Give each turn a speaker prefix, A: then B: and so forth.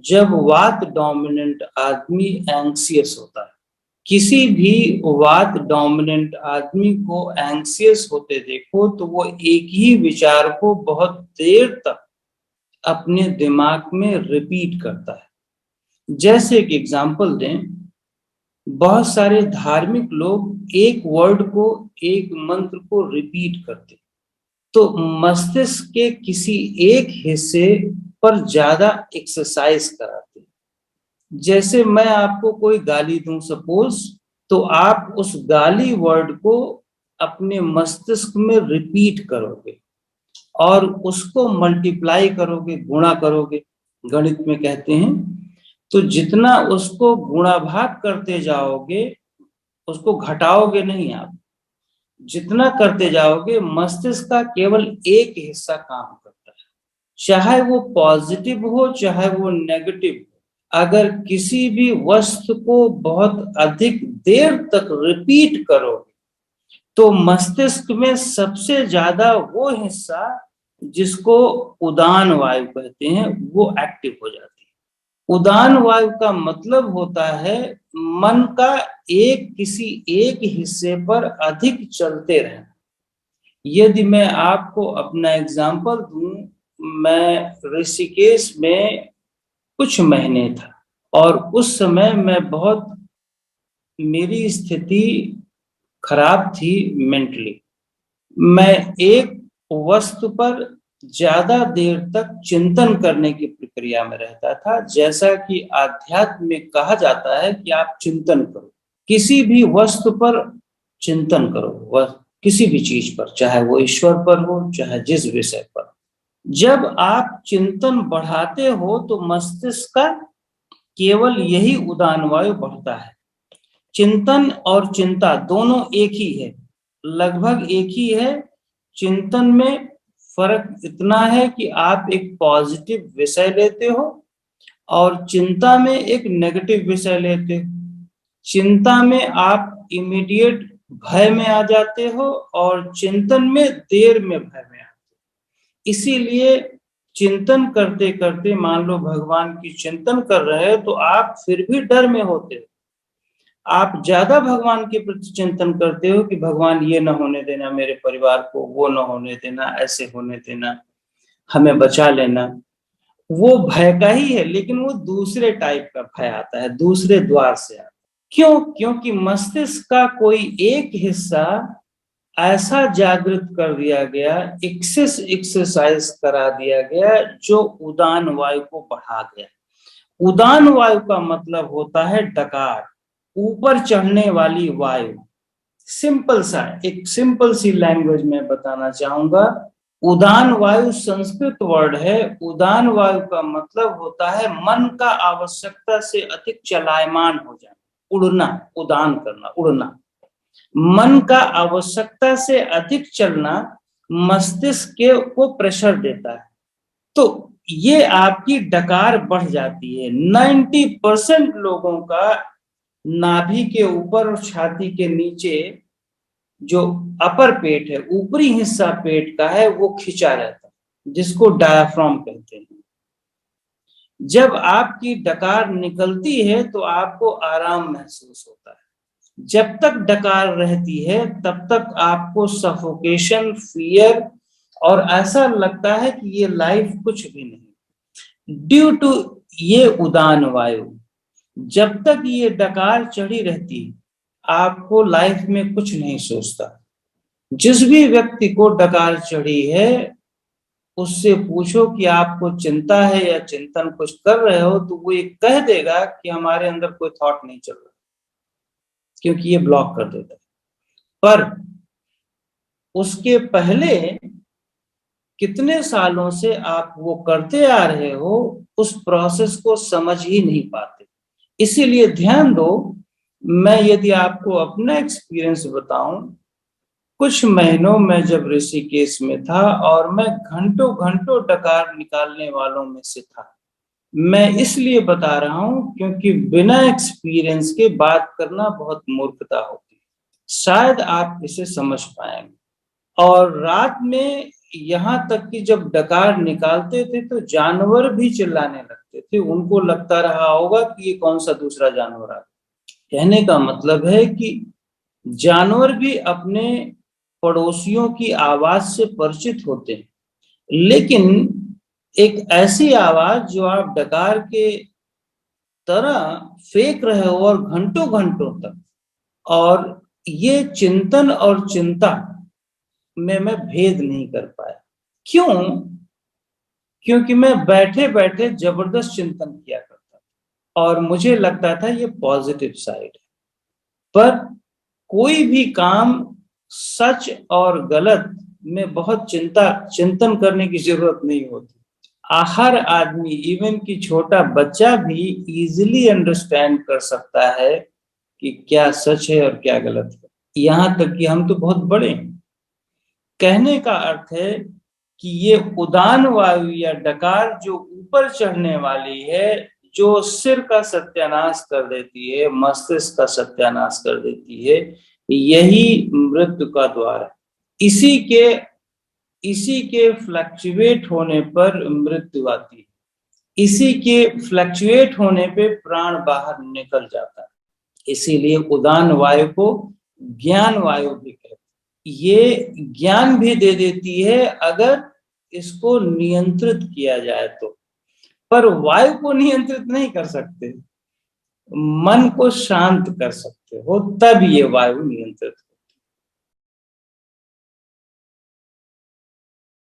A: जब वात डोमिनेंट आदमी एंग्सियस होता है, किसी भी वात डोमिनेंट आदमी को एंग्सियस होते देखो तो वो एक ही विचार को बहुत देर तक अपने दिमाग में रिपीट करता है। जैसे एक एग्जांपल दें, बहुत सारे धार्मिक लोग एक वर्ड को, एक मंत्र को रिपीट करते, तो मस्तिष्क के किसी एक हिस्से पर ज्यादा एक्सरसाइज कराते। जैसे मैं आपको कोई गाली दूं सपोज, तो आप उस गाली वर्ड को अपने मस्तिष्क में रिपीट करोगे और उसको मल्टीप्लाई करोगे, गुणा करोगे, गणित में कहते हैं। तो जितना उसको गुणा भाग करते जाओगे, उसको घटाओगे नहीं आप, जितना करते जाओगे मस्तिष्क का केवल एक हिस्सा काम करता है, चाहे वो पॉजिटिव हो चाहे वो नेगेटिव हो। अगर किसी भी वस्तु को बहुत अधिक देर तक रिपीट करोगे तो मस्तिष्क में सबसे ज्यादा वो हिस्सा जिसको उदान वायु कहते हैं वो एक्टिव हो जाती है। उदान वायु का मतलब होता है मन का किसी एक हिस्से पर अधिक चलते रहना। यदि मैं आपको अपना एग्जांपल दूं, मैं ऋषिकेश में कुछ महीने था और उस समय मैं बहुत, मेरी स्थिति खराब थी मेंटली। मैं एक वस्तु पर ज्यादा देर तक चिंतन करने की प्रक्रिया में रहता था। जैसा कि आध्यात्म में कहा जाता है कि आप चिंतन करो, किसी भी वस्तु पर चिंतन करो, वह किसी भी चीज पर, चाहे वो ईश्वर पर हो चाहे जिस विषय पर। जब आप चिंतन बढ़ाते हो तो मस्तिष्क का केवल यही उदान वायु बढ़ता है। चिंतन और चिंता दोनों एक ही है, लगभग एक ही है। चिंतन में फर्क इतना है कि आप एक पॉजिटिव विषय लेते हो और चिंता में एक नेगेटिव विषय लेते हो। चिंता में आप इमीडिएट भय में आ जाते हो और चिंतन में देर में भय में आते हो। इसीलिए चिंतन करते करते, मान लो भगवान की चिंतन कर रहे हो तो आप फिर भी डर में होते हो। आप ज्यादा भगवान के प्रति चिंतन करते हो कि भगवान ये न होने देना मेरे परिवार को, वो न होने देना, ऐसे होने देना, हमें बचा लेना। वो भय का ही है, लेकिन वो दूसरे टाइप का भय आता है, दूसरे द्वार से आता है। क्यों? क्योंकि मस्तिष्क का कोई एक हिस्सा ऐसा जागृत कर दिया गया, एक्सरसाइज करा दिया गया, जो उदान वायु को बढ़ा गया। उदान वायु का मतलब होता है डकार, ऊपर चढ़ने वाली वायु। सिंपल सा, एक सिंपल सी लैंग्वेज में बताना चाहूंगा। उदान वायु संस्कृत वर्ड है। उदान वायु का मतलब होता है मन का आवश्यकता से अधिक चलायमान हो जाना, उड़ना, उदान करना, उड़ना। मन का आवश्यकता से अधिक चलना मस्तिष्क को प्रेशर देता है, तो ये आपकी डकार बढ़ जाती है। 90% लोगों का नाभि के ऊपर और छाती के नीचे जो अपर पेट है, ऊपरी हिस्सा पेट का है, वो खिंचा रहता है, जिसको डायाफ्राम कहते हैं। जब आपकी डकार निकलती है तो आपको आराम महसूस होता है। जब तक डकार रहती है तब तक आपको सफोकेशन, फियर और ऐसा लगता है कि ये लाइफ कुछ भी नहीं, ड्यू टू ये उदान वायु। जब तक ये डकार चढ़ी रहती है आपको लाइफ में कुछ नहीं सोचता। जिस भी व्यक्ति को डकार चढ़ी है उससे पूछो कि आपको चिंता है या चिंतन कुछ कर रहे हो, तो वो ये कह देगा कि हमारे अंदर कोई थॉट नहीं चल रहा, क्योंकि ये ब्लॉक कर देता है। पर उसके पहले कितने सालों से आप वो करते आ रहे हो, उस प्रोसेस को समझ ही नहीं पाते। इसीलिए ध्यान दो, मैं यदि आपको अपना एक्सपीरियंस बताऊं, कुछ महीनों में जब ऋषिकेश में था और मैं घंटों घंटों डकार निकालने वालों में से था। मैं इसलिए बता रहा हूं क्योंकि बिना एक्सपीरियंस के बात करना बहुत मूर्खता होती है। शायद आप इसे समझ पाएंगे। और रात में यहाँ तक कि जब डकार निकालते थे तो जानवर भी चिल्लाने लगते थे, उनको लगता रहा होगा कि ये कौन सा दूसरा जानवर आ गया। कहने का मतलब है कि जानवर भी अपने पड़ोसियों की आवाज से परिचित होते हैं, लेकिन एक ऐसी आवाज जो आप डकार के तरह फेंक रहे हो और घंटों घंटों तक, और ये चिंतन और चिंता में मैं भेद नहीं कर पाया। क्यों? क्योंकि मैं बैठे बैठे जबरदस्त चिंतन किया करता था और मुझे लगता था ये पॉजिटिव साइड है। पर कोई भी काम सच और गलत में बहुत चिंतन करने की जरूरत नहीं होती। हर आदमी, इवन कि छोटा बच्चा भी इजीली अंडरस्टैंड कर सकता है कि क्या सच है और क्या गलत है। यहाँ तक कि हम तो बहुत बड़े हैं। कहने का अर्थ है कि ये उदान वायु या डकार जो ऊपर चढ़ने वाली है, जो सिर का सत्यानाश कर देती है, मस्तिष्क का सत्यानाश कर देती है, यही मृत्यु का द्वार है। इसी के फ्लक्चुएट होने पर मृत्यु आती है, इसी के फ्लक्चुएट होने पे प्राण बाहर निकल जाता है। इसीलिए उदान वायु को ज्ञान वायु भी कहते हैं। ये ज्ञान भी दे देती है अगर इसको नियंत्रित किया जाए तो, पर वायु को नियंत्रित नहीं कर सकते। मन को शांत कर सकते हो, तब ये वायु नियंत्रित